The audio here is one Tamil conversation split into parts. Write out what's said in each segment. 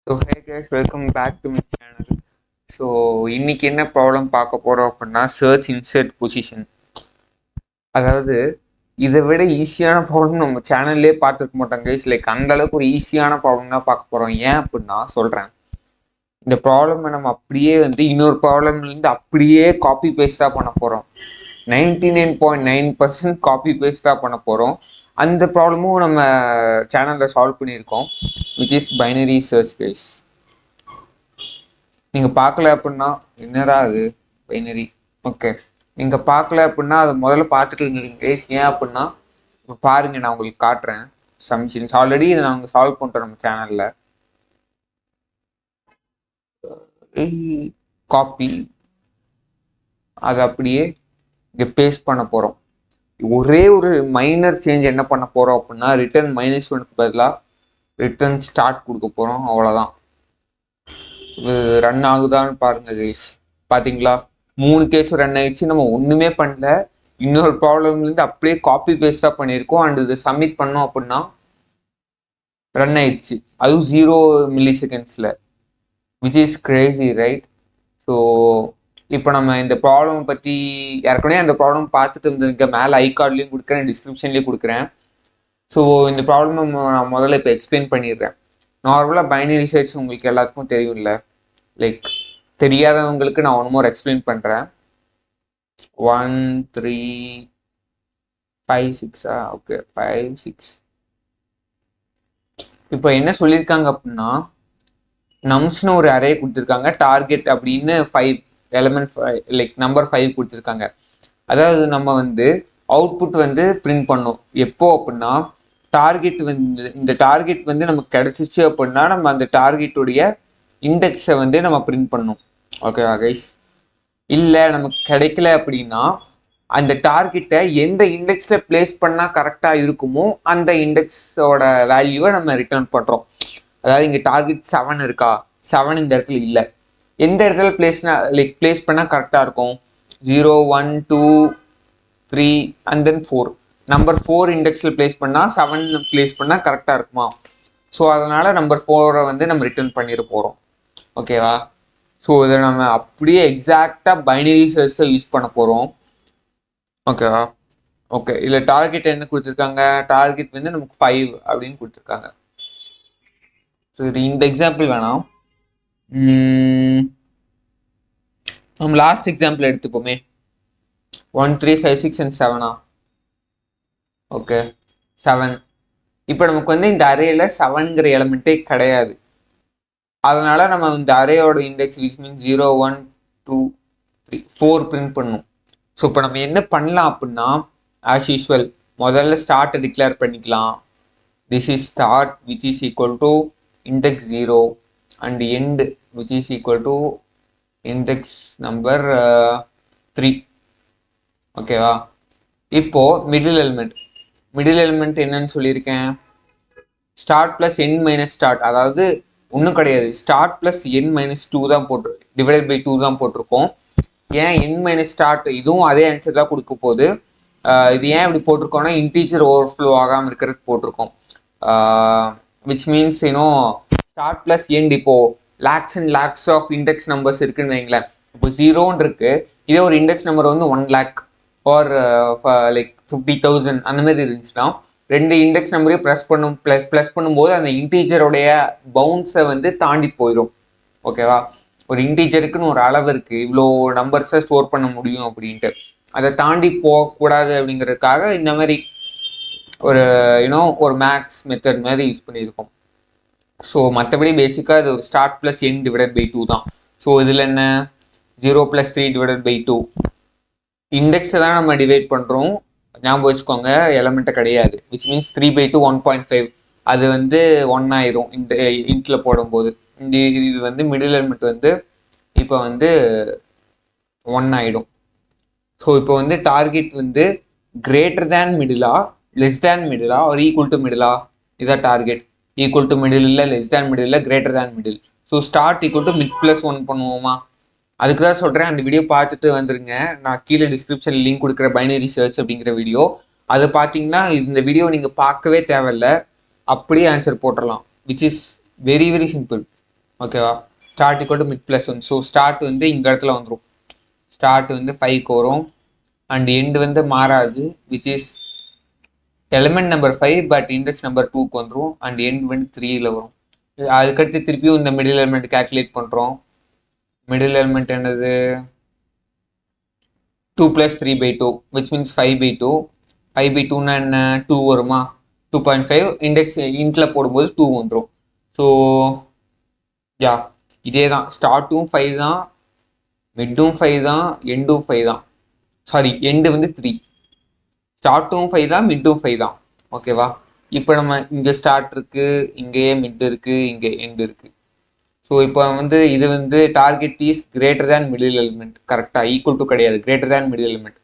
So hey guys, welcome back to my channel. So இன்னைக்கு என்ன ப்ராப்ளம் பார்க்க போகிறோம் அப்படின்னா சர்ச் இன்சர்ட் பொசிஷன். அதாவது இதை விட ஈஸியான ப்ராப்ளம் நம்ம சேனல்லே பார்த்துருக்க மாட்டோம் கைஸ். லைக் அந்த அளவுக்கு ஒரு ஈஸியான ப்ராப்ளம் தான் பார்க்க போகிறோம். ஏன் அப்படின்னா சொல்கிறேன், இந்த ப்ராப்ளமை நம்ம அப்படியே இன்னொரு ப்ராப்ளம்லேருந்து அப்படியே காப்பி பேஸ்டாக பண்ண போகிறோம். 99.9% காப்பி பேஸ்டாக பண்ண போகிறோம். அந்த ப்ராப்ளமும் நம்ம சேனலில் சால்வ் பண்ணியிருக்கோம், which is binary search guys. நீங்கள் பார்க்கல அப்படின்னா என்னடா அது பைனரி, ஓகே, நீங்கள் பார்க்கல அப்படின்னா அதை முதல்ல பார்த்துட்டு இருந்தீங்க கைஸ். ஏன் அப்படின்னா இப்போ பாருங்கள், நான் உங்களுக்கு காட்டுறேன் சம்ஷன்ஸ். ஆல்ரெடி இதை நாங்கள் சால்வ் பண்ணுறோம் நம்ம சேனலில். காப்பி அதை அப்படியே இங்கே பேஸ்ட் பண்ண போகிறோம். ஒரே ஒரு மைனர் சேஞ்ச் என்ன பண்ண போகிறோம் அப்படின்னா ரிட்டர்ன் -1க்கு பதிலாக ரிட்டர்ன் ஸ்டார்ட் கொடுக்க போகிறோம். அவ்வளோதான். ரன் ஆகுதான்னு பாருங்க கைஸ். பார்த்தீங்களா, 3 கேஸும் ரன் ஆயிடுச்சு. நம்ம ஒன்றுமே பண்ணல, இன்னொரு ப்ராப்ளம்லேருந்து அப்படியே காப்பி பேஸ்டாக பண்ணியிருக்கோம். அண்ட் இது சப்மிட் பண்ணோம் அப்படின்னா ரன் ஆயிடுச்சு, அதுவும் 0 மில்லிசெகண்ட்ஸில், which is crazy right? So இப்போ நம்ம இந்த ப்ராப்ளம் பற்றி ஏற்கனவே அந்த ப்ராப்ளம் பார்த்துட்டு இருந்திருக்க, மேலே ஐகார்ட்லேயும் கொடுக்குறேன், டிஸ்கிரிப்ஷன்லேயும் கொடுக்குறேன். ஸோ இந்த ப்ராப்ளம் நான் முதல்ல இப்போ எக்ஸ்பிளைன் பண்ணிடுறேன். நார்மலாக பைனரி சர்ச் உங்களுக்கு எல்லாத்துக்கும் தெரியும்ல. லைக் தெரியாதவங்களுக்கு நான் ஒன் மோர் எக்ஸ்பிளைன் பண்ணுறேன். 1 3 5 6 ஓகே 5 6. இப்போ என்ன சொல்லியிருக்காங்க அப்படின்னா, நம்ஸ்னு ஒரு அரே கொடுத்துருக்காங்க. டார்கெட் அப்படின்னு 5 எலமெண்ட், லைக் நம்பர் 5 கொடுத்துருக்காங்க. அதாவது நம்ம அவுட்புட் பிரிண்ட் பண்ணோம். எப்போ அப்படின்னா டார்கெட் இந்த டார்கெட் நமக்கு கிடைச்சிச்சு அப்படின்னா நம்ம அந்த டார்கெட்டுடைய இண்டெக்ஸை நம்ம பிரிண்ட் பண்ணோம். ஓகேவா கைஸ்? இல்லை நமக்கு கிடைக்கல அப்படின்னா அந்த டார்கெட்டை எந்த இண்டெக்ஸில் பிளேஸ் பண்ணால் கரெக்டாக இருக்குமோ அந்த இண்டெக்ஸோட வேல்யூவை நம்ம ரிட்டர்ன் பண்ணுறோம். அதாவது இங்கே டார்கெட் 7 இருக்கா, 7 இந்த இடத்துல இல்லை, எந்த இடத்துல பிளேஸ் பண்ணால் கரெக்டாக இருக்கும்? 0 1 2 3 அண்ட் தென் 4. நம்பர் 4 இண்டெக்ஸில் பிளேஸ் பண்ணால் 7 பிளேஸ் பண்ணால் கரெக்டாக இருக்குமா? ஸோ அதனால் நம்பர் 4 நம்ம ரிட்டர்ன் பண்ணிட போகிறோம். ஓகேவா? ஸோ இதை நம்ம அப்படியே எக்ஸாக்டாக பைனரி சர்ச்சை யூஸ் பண்ண போகிறோம். ஓகேவா? ஓகே, இதில் டார்கெட் என்ன கொடுத்துருக்காங்க? டார்கெட் நமக்கு 5 அப்படின்னு கொடுத்துருக்காங்க. ஸோ இந்த எக்ஸாம்பிள் வேணாம், நம்ம லாஸ்ட் எக்ஸாம்பிள் எடுத்துப்போமே. 1 3 5 6 and 7. ஓகே 7. இப்போ நமக்கு இந்த அரேல 7ங்கிற எலமெண்ட்டே கிடையாது. அதனால நம்ம இந்த அரேயோட இண்டெக்ஸ் விச் மீன்ஸ் 0 1 2 3 4 பிரிண்ட் பண்ணும். ஸோ இப்போ நம்ம என்ன பண்ணலாம் அப்படின்னா, ஆஸ் யூஸ்வல் முதல்ல ஸ்டார்ட்டை டிக்ளேர் பண்ணிக்கலாம். This is start which is equal to index 0 and end which is equal to index number 3. ஓகேவா? இப்போ மிடில் எலிமெண்ட் என்னன்னு சொல்லியிருக்கேன்? Start plus n minus start, அதாவது ஒன்றும் கிடையாது, ஸ்டார்ட் பிளஸ் n மைனஸ் 2 தான் போட்டிருக்கோம், டிவைடட் பை 2 தான் போட்டிருக்கோம். ஏன் n மைனஸ் ஸ்டார்ட்? இதுவும் அதே ஆன்சர் தான் கொடுக்க போகுது. இது ஏன் இப்படி போட்டிருக்கோம்னா இன்டீஜர் ஓவர்ஃப்ளோ ஆகாமல் இருக்கிறதுக்கு போட்டிருக்கோம். Which means start plus end. இப்போ lakhs and lakhs of index numbers இருக்குன்னு வைங்களேன். இப்போ 0 இருக்கு, இதே ஒரு index number 1 lakh or like 50,000 அந்த மாதிரி இருந்துச்சுன்னா 2 இண்டெக்ஸ் நம்பரையும் ப்ளஸ் பண்ணும்போது அந்த இன்டீஜருடைய பவுன்ஸை தாண்டி போயிடும். ஓகேவா? ஒரு இன்டீஜருக்குன்னு ஒரு அளவு இருக்குது, இவ்வளோ நம்பர்ஸை ஸ்டோர் பண்ண முடியும் அப்படின்ட்டு. அதை தாண்டி போகக்கூடாது அப்படிங்கிறதுக்காக இந்த மாதிரி ஒரு ஒரு மேக்ஸ் மெத்தட் மாதிரி யூஸ் பண்ணியிருக்கோம். ஸோ மற்றபடி பேசிக்காக இது ஒரு start plus n divided by 2 தான். ஸோ இதில் என்ன 0 + 3 டிவைடட் பை 2. இண்டெக்ஸை தான் நம்ம டிவைட் பண்ணுறோம், ஞாபகம் வச்சுக்கோங்க, எலமெண்ட்டை கிடையாது. Which means 3/2 1.5. அது 1 ஆயிரும் இந்த இன்ட்டில் போடும்போது. இந்த இது மிடில் எலிமெண்ட் இப்போ 1 ஆகிடும். ஸோ இப்போ டார்கெட் கிரேட்டர் தேன் மிடிலா, லெஸ் தேன் மிடிலா, ஒரு ஈக்குவல் டு மிடிலா? இதான் டார்கெட். ஈக்குவல் டு மிடில் இல்லை, லெஸ் தேன் மிடில் இல்லை, greater than middle. So start equal to mid + 1 பண்ணுவோமா? அதுக்கு தான் சொல்கிறேன், அந்த வீடியோ பார்த்துட்டு வந்துருங்க. நான் கீழே டிஸ்கிரிப்ஷனில் லிங்க் கொடுக்குற பைனரி சர்ச் அப்படிங்கிற வீடியோ, அதை பார்த்தீங்கன்னா இந்த வீடியோ நீங்கள் பார்க்கவே தேவையில்லை, அப்படியே ஆன்சர் போட்டுடலாம். Which is very very simple. ஓகேவா. Start equal to mid plus one. So start வந்து இந்த இடத்துல வந்துடும். ஸ்டார்ட் வந்து 5க்கு வரும் அண்ட் எண்டு வந்து மாறாது, which is element number 5 but index number 2க்கு வந்துடும் அண்ட் எண்ட் வந்து 3ல வரும். அதுக்கடுத்து திருப்பியும் இந்த மிடில் எலிமெண்ட் கால்குலேட் பண்ணுறோம். மிடில் எலிமெண்ட் என்னது 2 + 3/2 which means 5/2. 5/2னா என்ன 2 வருமா, 2.5 இண்டெக்ஸ் இன்ட்ல போடும்போது 2 வந்துடும். ஸோ யா இதே தான், ஸ்டார்ட்டும் 5 தான், மிட்டும் 5 தான், எண்டும் 5 தான். சாரி, எண்டு வந்து 3. ஸ்டார்ட்டும் 5 தான், மிட்டும் 5 தான். ஓகேவா. இப்போ நம்ம இங்கே ஸ்டார்ட் இருக்கு, இங்கேயே மிட் இருக்கு, இங்கே எண்டு இருக்கு. ஸோ இப்போ வந்து இது வந்து target is greater than middle element. கரெக்டாக ஈக்குவல் டு கிடையாது, greater than middle element.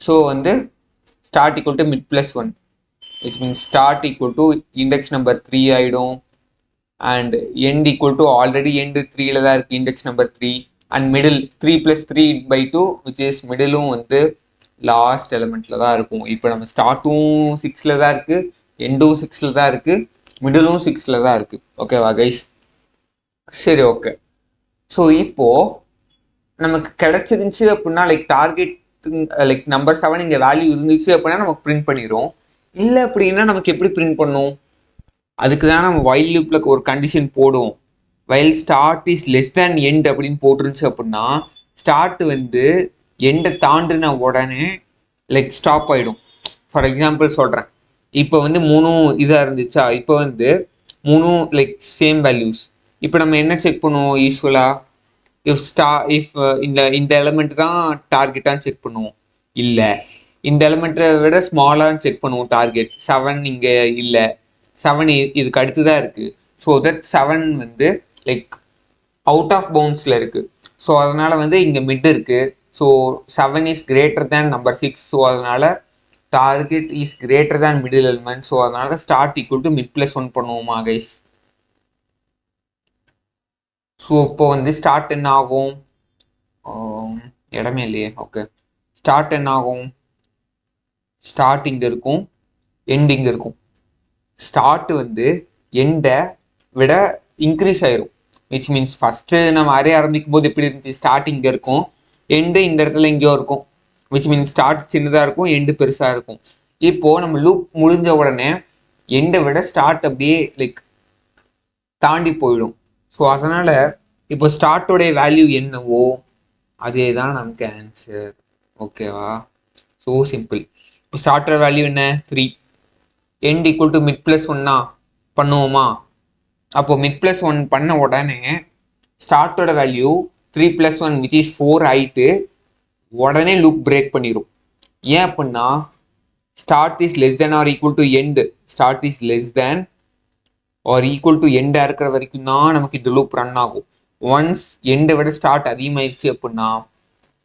So வந்து start equal to mid plus one, which means start equal to index number 3 ஆகிடும் and end equal to already end 3ல தான் இருக்குது, index number 3 and middle 3 + 3/2 which is மிடிலும் வந்து லாஸ்ட் எலிமெண்ட்ல தான் இருக்கும். இப்போ நம்ம ஸ்டார்ட்டும் 6ல தான் இருக்குது, எண்டும் 6ல தான் இருக்குது, மிடிலும் 6ல தான் இருக்குது. ஓகேவா கைஸ். சரி ஓகே. ஸோ இப்போ நமக்கு கிடைச்சிருந்துச்சு அப்படின்னா லைக் டார்கெட் லைக் நம்பர் 7 இங்கே வேல்யூ இருந்துச்சு அப்படின்னா நமக்கு பிரிண்ட் பண்ணிடும். இல்லை அப்படின்னா நமக்கு எப்படி பிரிண்ட் பண்ணும், அதுக்கு தான் நம்ம வைல் லூப்ல ஒரு கண்டிஷன் போடுவோம். While start is less than end அப்படின்னு போட்டுருந்துச்சு அப்படின்னா ஸ்டார்ட் வந்து எண்டை தாண்டின உடனே லைக் ஸ்டாப் ஆகிடும். ஃபார் எக்ஸாம்பிள் சொல்கிறேன், இப்போ வந்து 3 இதாக இருந்துச்சா, இப்போ வந்து 3 லைக் சேம் வேல்யூஸ். இப்போ நம்ம என்ன செக் பண்ணுவோம் யூஸ்வலாக, இஃப் இந்த எலிமெண்ட் தான் டார்கெட்டான்னு செக் பண்ணுவோம். இல்லை, இந்த எலிமெண்ட்டை விட ஸ்மாலான்னு செக் பண்ணுவோம் டார்கெட். 7 இங்கே இல்லை, 7 இதுக்கு அடுத்து தான் இருக்குது. ஸோ தட் 7 வந்து லைக் அவுட் ஆஃப் பவுண்ட்ஸில் இருக்குது. ஸோ அதனால் வந்து இங்கே மிட் இருக்குது. So 7 is greater than number 6. So அதனால் target is greater than middle element. So அதனால் start equal to mid plus one பண்ணுவோமா கைஸ். ஸோ இப்போ வந்து ஸ்டார்ட் என்ன ஆகும், இடமே இல்லையே. ஓகே, ஸ்டார்ட் என்ன ஆகும், ஸ்டார்ட் இங்கே இருக்கும், எண்ட் இங்கே இருக்கும். ஸ்டார்ட் வந்து எண்டை விட இன்க்ரீஸ் ஆயிரும், விச் மீன்ஸ் ஃபஸ்ட்டு நம்ம அறைய ஆரம்பிக்கும் போது எப்படி இருந்துச்சு, ஸ்டார்ட் இங்கே இருக்கும், எண்டு இந்த இடத்துல எங்கேயோ இருக்கும், விச் மீன்ஸ் ஸ்டார்ட் சின்னதாக இருக்கும், எண்டு பெருசாக இருக்கும். இப்போது நம்ம லூப் முடிஞ்ச உடனே எண்டை விட ஸ்டார்ட் அப்படியே லைக் தாண்டி போயிடும். ஸோ அதனால் இப்போ ஸ்டார்ட்டோடைய வேல்யூ என்னவோ அதே தான் நமக்கு ஆன்சர். ஓகேவா. So simple. இப்போ ஸ்டார்ட்டோட வேல்யூ என்ன 3, end equal to mid plus ஒன்னா பண்ணுவோமா. அப்போது மிட் ப்ளஸ் 1 பண்ண உடனே ஸ்டார்ட்டோட வேல்யூ 3 + 1 விச் இஸ் 4 ஆகிட்டு உடனே லூப் பிரேக் பண்ணிடும். ஏன் அப்படின்னா start is less than or equal to end, start is less than or equal to எண்டாக இருக்கிற வரைக்கும் தான் நமக்கு இந்த லூப் ரன் ஆகும். ஒன்ஸ் எண்டை விட ஸ்டார்ட் அதிகமாகிடுச்சு அப்படின்னா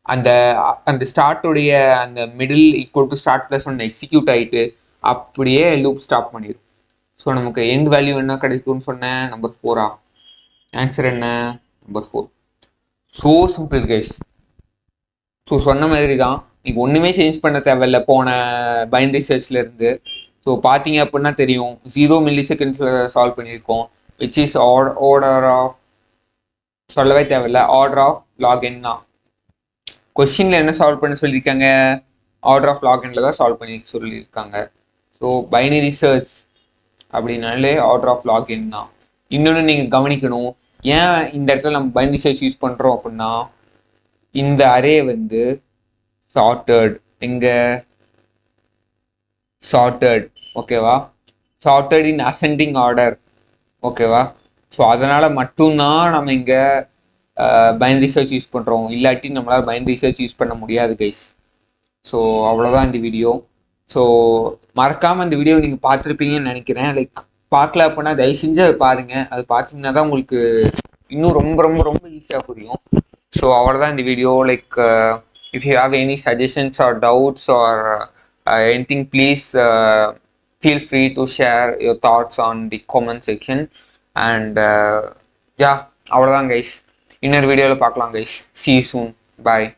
அந்த அந்த ஸ்டார்ட்டுடைய அந்த middle equal to start plus 1 execute ஆகிட்டு அப்படியே லூப் ஸ்டாப் பண்ணிடும். ஸோ நமக்கு எண்ட் வேல்யூ என்ன கிடைக்கும்னு சொன்னேன், நம்பர் 4. ஆன்சர் என்ன, number 4. So simple guys. So சொன்ன மாதிரி தான், நீங்கள் ஒன்றுமே சேஞ்ச் பண்ண தேவையில்லை போன பைனரி சர்ச்லேருந்து. ஸோ பார்த்தீங்க அப்படின்னா தெரியும் 0 millisecondsல சால்வ் பண்ணியிருக்கோம், விச் இஸ் ஆர்டர் ஆஃப், சொல்லவே தேவையில்லை, ஆர்டர் ஆஃப் log n தான். கொஸ்டினில் என்ன சால்வ் பண்ண சொல்லியிருக்காங்க, ஆர்டர் ஆஃப் log nல தான் சால்வ் பண்ணி சொல்லியிருக்காங்க. ஸோ பைனரி சர்ச் அப்படின்னாலே ஆர்டர் ஆஃப் log n தான். இன்னொன்று நீங்கள் கவனிக்கணும், ஏன் இந்த இடத்துல நம்ம பைனரி சர்ச் யூஸ் பண்ணுறோம் அப்படின்னா இந்த அரே வந்து சார்ட்டட், எங்கே சார்ட்டட், ஓகேவா, சார்ட்டட் இன் அசெண்டிங் ஆர்டர், ஓகேவா. ஸோ அதனால் மட்டும்தான் நம்ம இங்கே பைனரி சர்ச் யூஸ் பண்ணுறோம், இல்லாட்டி நம்மளால் பைனரி சர்ச் யூஸ் பண்ண முடியாது கைஸ். ஸோ அவ்வளோதான் இந்த வீடியோ. ஸோ மறக்காமல் இந்த வீடியோ நீங்கள் பார்த்துருப்பீங்கன்னு நினைக்கிறேன். லைக் பார்க்கல அப்படின்னா தயவு செஞ்சு அதை பாருங்கள், அது பார்த்தீங்கன்னா தான் உங்களுக்கு இன்னும் ரொம்ப ரொம்ப ரொம்ப ஈஸியாக புரியும். ஸோ அவ்வளோதான் இந்த வீடியோ. Like if you have any suggestions or doubts or anything, please feel free to share your thoughts on the comment section. And yeah, அவ்வளோதான் கைஸ். இன்னொரு வீடியோவில் பார்க்கலாம் guys. See you soon. Bye.